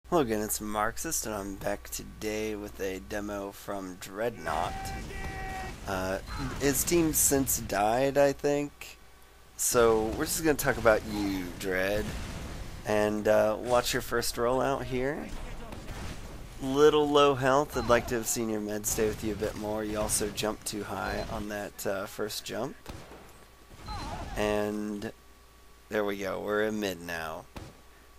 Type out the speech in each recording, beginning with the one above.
Hello again, it's Marxist, and I'm back today with a demo from Dreadknoght. His team since died, I think. So we're just going to talk about you, Dread, and watch your first rollout here. Little low health. I'd like to have seen your med stay with you a bit more. You also jumped too high on that first jump. And there we go. We're in mid now.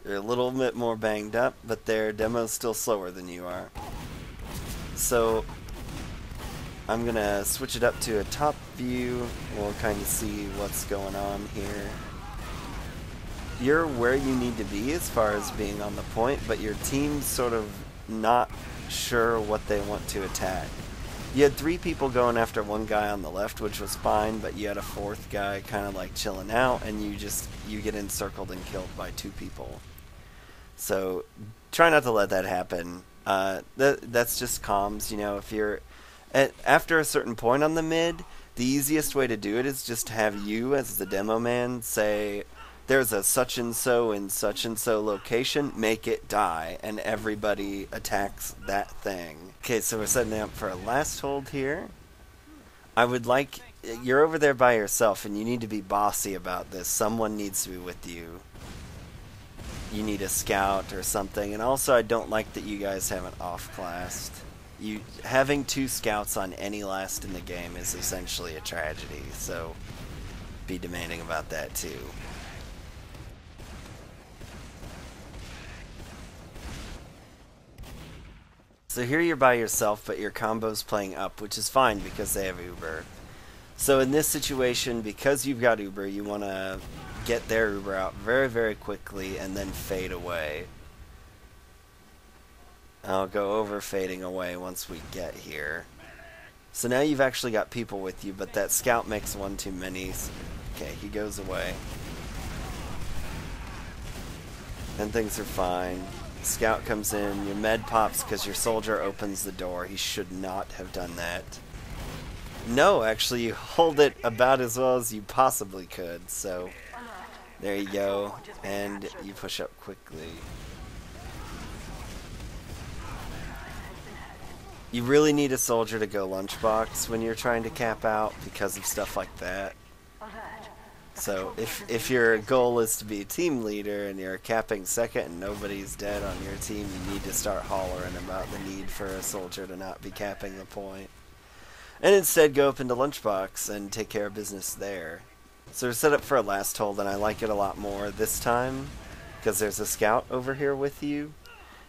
They're a little bit more banged up, but their demo's still slower than you are. So I'm going to switch it up to a top view. We'll kind of see what's going on here. You're where you need to be as far as being on the point, but your team's sort of not sure what they want to attack. You had 3 people going after one guy on the left, which was fine, but you had a 4th guy kind of like chilling out, and you get encircled and killed by 2 people. So try not to let that happen. That's just comms. You know, if you're after a certain point on the mid, the easiest way to do it is just have you as the demo man say, there's a such and so in such and so location, make it die, and everybody attacks that thing. Okay, so we're setting up for a last hold here. I would like, you're over there by yourself, and you need to be bossy about this. Someone needs to be with you. You need a scout or something, and also I don't like that you guys haven't off-classed. Having 2 scouts on any last in the game is essentially a tragedy, so be demanding about that too. So here you're by yourself, but your combo's playing up, which is fine because they have Uber. So in this situation, because you've got Uber, you want to get their Uber out very, very quickly and then fade away. I'll go over fading away once we get here. So now you've actually got people with you, but that scout makes one too many. Okay, he goes away. And things are fine. Scout comes in, your med pops because your soldier opens the door. He should not have done that. No, actually, you hold it about as well as you possibly could, so there you go, and you push up quickly. You really need a soldier to go lunchbox when you're trying to cap out because of stuff like that. So if your goal is to be a team leader and you're capping second and nobody's dead on your team, you need to start hollering about the need for a soldier to not be capping the point. And instead go up into lunchbox and take care of business there. So we're set up for a last hold, and I like it a lot more this time because there's a scout over here with you.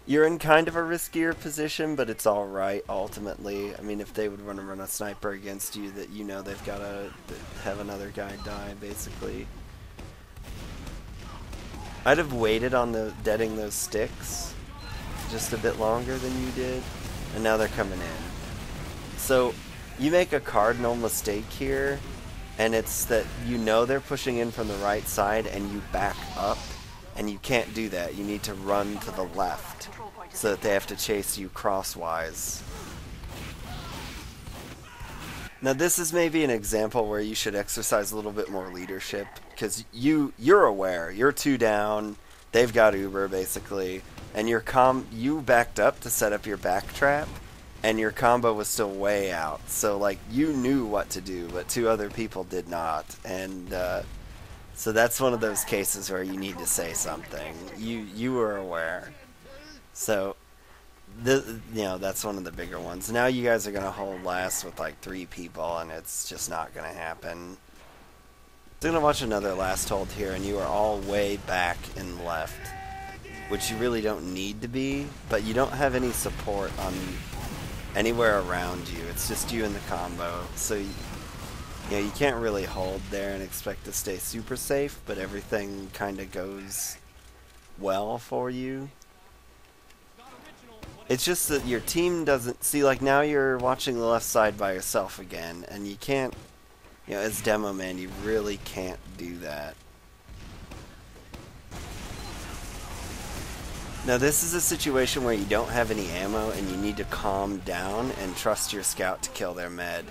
You're in kind of a riskier position, but it's alright ultimately. I mean, if they would want to run a sniper against you, that you know they've got to have another guy die, basically. I'd have waited on the deading those sticks just a bit longer than you did, and now they're coming in. So you make a cardinal mistake here, and it's that you know they're pushing in from the right side and you back up, and you can't do that. You need to run to the left so that they have to chase you crosswise. Now this is maybe an example where you should exercise a little bit more leadership, because you're aware, you're 2 down, they've got Uber basically, and you backed up to set up your back trap, and your combo was still way out. So like you knew what to do, but 2 other people did not, and so that's one of those cases where you need to say something. You were aware. So that's one of the bigger ones. Now you guys are going to hold last with like 3 people, and it's just not going to happen. So I'm going to watch another last hold here, and you are all way back and left, which you really don't need to be, but you don't have any support on anywhere around you. It's just you and the combo. So you can't really hold there and expect to stay super safe, but everything kind of goes well for you. It's just that your team doesn't see, like now you're watching the left side by yourself again, and you can't, as demo man, you really can't do that. Now this is a situation where you don't have any ammo and you need to calm down and trust your scout to kill their med.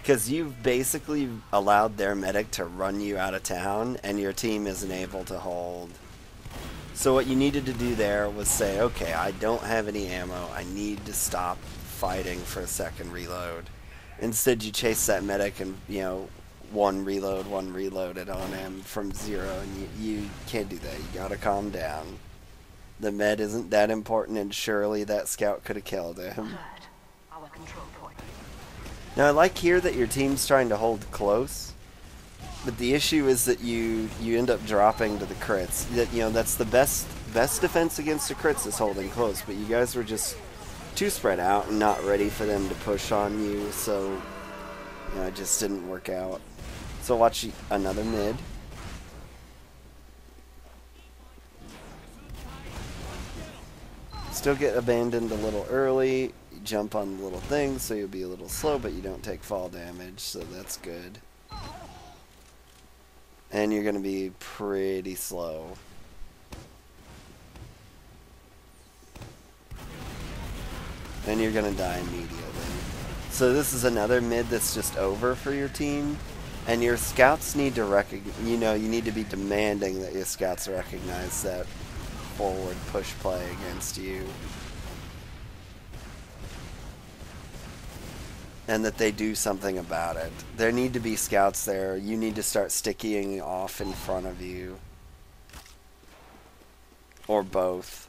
Because you've basically allowed their medic to run you out of town and your team isn't able to hold. So what you needed to do there was say, okay, I don't have any ammo. I need to stop fighting for a second reload. Instead, you chase that medic and, you know, one reloaded on him from 0, and you can't do that. You gotta calm down. The med isn't that important, and surely that scout could have killed him. Now, I like here that your team's trying to hold close, but the issue is that you end up dropping to the crits. That, you know, that's the best defense against the crits is holding close, but you guys were just too spread out and not ready for them to push on you, so, you know, it just didn't work out. So watch another mid. Still get abandoned a little early. You jump on the little things, so you'll be a little slow, but you don't take fall damage, so that's good. And you're going to be pretty slow. And you're going to die immediately. So this is another mid that's just over for your team. And your scouts need to recognize, you know, you need to be demanding that your scouts recognize that forward push play against you. And that they do something about it. There need to be scouts there. You need to start stickying off in front of you. Or both.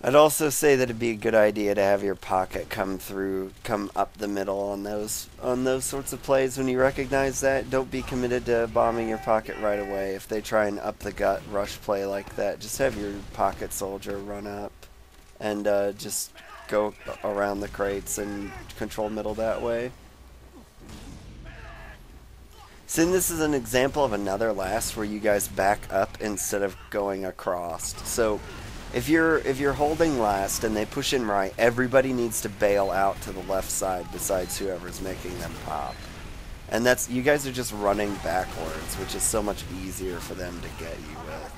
I'd also say that it'd be a good idea to have your pocket come up the middle on those sorts of plays. When you recognize that, don't be committed to bombing your pocket right away. If they try and up the gut rush play like that, just have your pocket soldier run up and just go around the crates and control middle that way. So this is an example of another last where you guys back up instead of going across. So if you're holding last and they push in right, everybody needs to bail out to the left side besides whoever's making them pop. And that's, you guys are just running backwards, which is so much easier for them to get you with.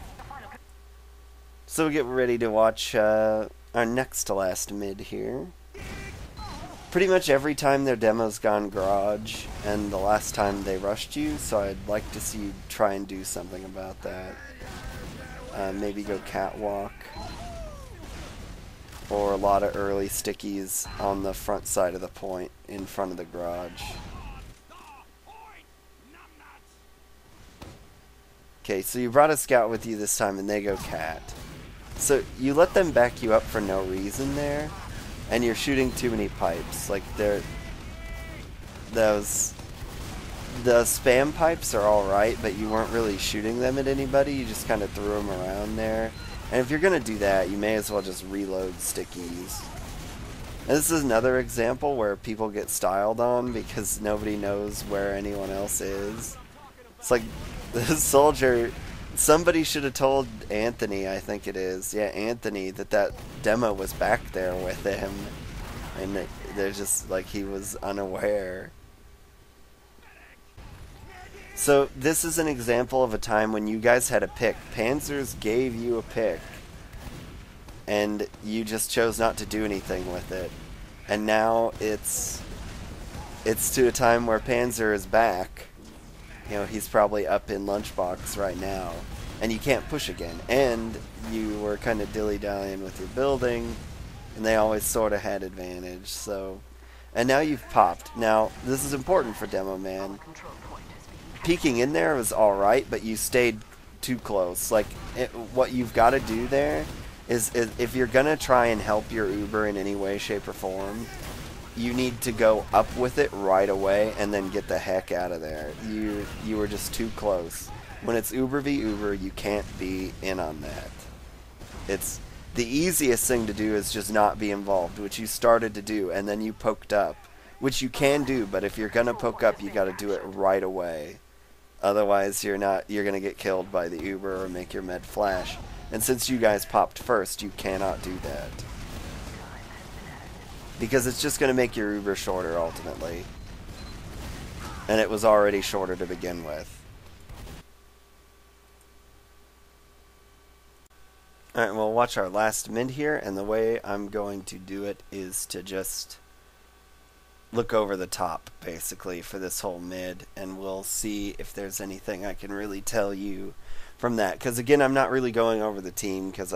So we get ready to watch our next to last mid here. Pretty much every time their demo's gone garage, and the last time they rushed you, so I'd like to see you try and do something about that. Maybe go catwalk, or a lot of early stickies on the front side of the point in front of the garage. Okay, so you brought a scout with you this time and they go cat. So you let them back you up for no reason there, and you're shooting too many pipes. Like the spam pipes are alright, but you weren't really shooting them at anybody, you just kind of threw them around there. And if you're going to do that, you may as well just reload stickies. And this is another example where people get styled on because nobody knows where anyone else is. It's like, the soldier, somebody should have told Anthony, I think it is, yeah, Anthony, that demo was back there with him. And they're just like, he was unaware. So this is an example of a time when you guys had a pick. Panzers gave you a pick, and you just chose not to do anything with it. And now it's to a time where Panzer is back. You know, he's probably up in Lunchbox right now, and you can't push again. And you were kind of dilly-dallying with your building, and they always sort of had advantage. So, and now you've popped. Now this is important for Demo Man. Peeking in there was alright, but you stayed too close. Like, what you've got to do there is if you're going to try and help your Uber in any way, shape, or form, you need to go up with it right away and then get the heck out of there. You were just too close. When it's Uber v Uber, you can't be in on that. It's the easiest thing to do is just not be involved, which you started to do, and then you poked up, which you can do, but if you're going to poke up, you got to do it right away. Otherwise, you're going to get killed by the Uber or make your med flash. And since you guys popped first, you cannot do that. Because it's just going to make your Uber shorter, ultimately. And it was already shorter to begin with. Alright, we'll watch our last mid here, and the way I'm going to do it is to just look over the top, basically, for this whole mid, and we'll see if there's anything I can really tell you from that. Because, again, I'm not really going over the team, because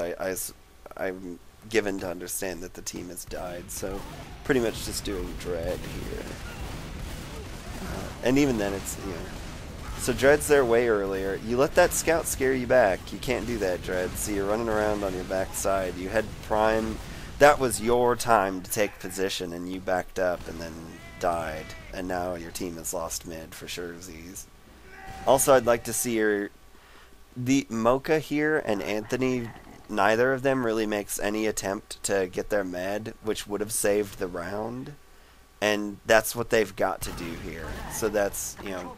I'm given to understand that the team has died, so pretty much just doing Dread here. And even then, it's, you know... So Dread's there way earlier. You let that scout scare you back. You can't do that, Dread. So you're running around on your backside. You had Prime. That was your time to take position, and you backed up and then died. And now your team has lost mid for sure, Z's. Also, I'd like to see the Mocha here and Anthony, neither of them really makes any attempt to get their med, which would have saved the round. And that's what they've got to do here. So that's, you know...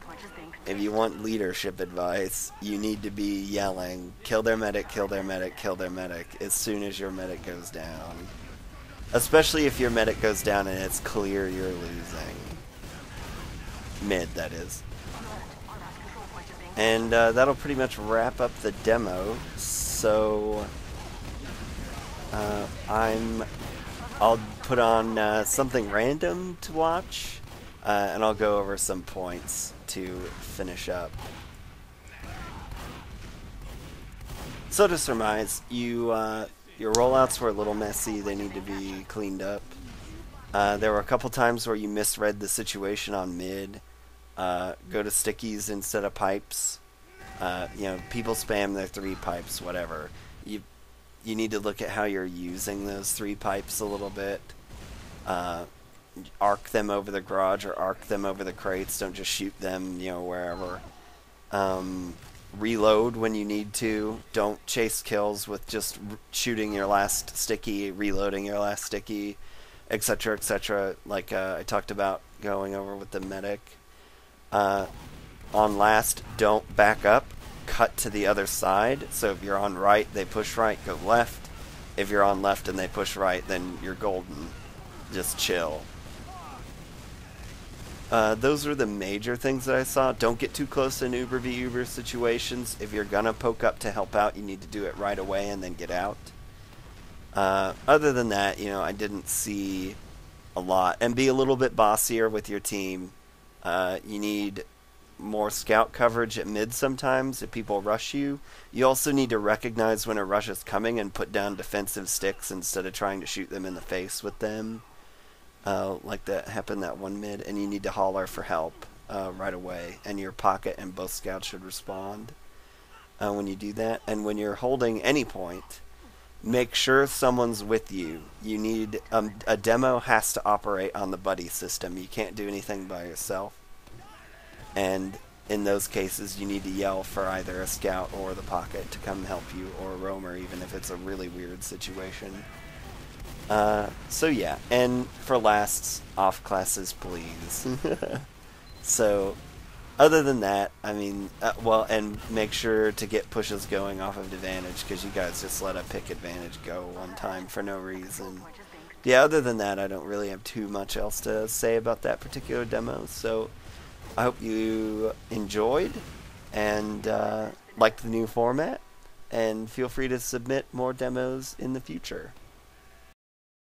If you want leadership advice, you need to be yelling, kill their medic, kill their medic, kill their medic, as soon as your medic goes down. Especially if your medic goes down and it's clear you're losing. Mid, that is. And that'll pretty much wrap up the demo. So, I'll put on something random to watch, and I'll go over some points to finish up. So to surmise, your rollouts were a little messy. They need to be cleaned up. There were a couple times where you misread the situation on mid. Go to stickies instead of pipes. You know, people spam their 3 pipes, whatever. You need to look at how you're using those 3 pipes a little bit. Arc them over the garage or arc them over the crates. Don't just shoot them, you know, wherever. Reload when you need to. Don't chase kills with just shooting your last sticky, reloading your last sticky, etc., etc. Like I talked about going over with the medic. On last, don't back up. Cut to the other side. So if you're on right, they push right, go left. If you're on left and they push right, then you're golden. Just chill. Those are the major things that I saw. Don't get too close in Uber v Uber situations. If you're gonna poke up to help out, you need to do it right away and then get out. Other than that, you know, I didn't see a lot. And be a little bit bossier with your team. You need more scout coverage at mid sometimes if people rush you. You also need to recognize when a rush is coming and put down defensive sticks instead of trying to shoot them in the face with them. Like that happened that one mid, and you need to holler for help right away, and your pocket and both scouts should respond when you do that. And when you're holding any point, make sure someone's with you. You need a demo has to operate on the buddy system. You can't do anything by yourself, and in those cases you need to yell for either a scout or the pocket to come help you, or a roamer, even if it's a really weird situation. So yeah, and for lasts, off classes, please. So, other than that, I mean, well, and make sure to get pushes going off of advantage, because you guys just let a pick advantage go one time for no reason. Yeah, other than that, I don't really have too much else to say about that particular demo, so I hope you enjoyed and liked the new format, and feel free to submit more demos in the future.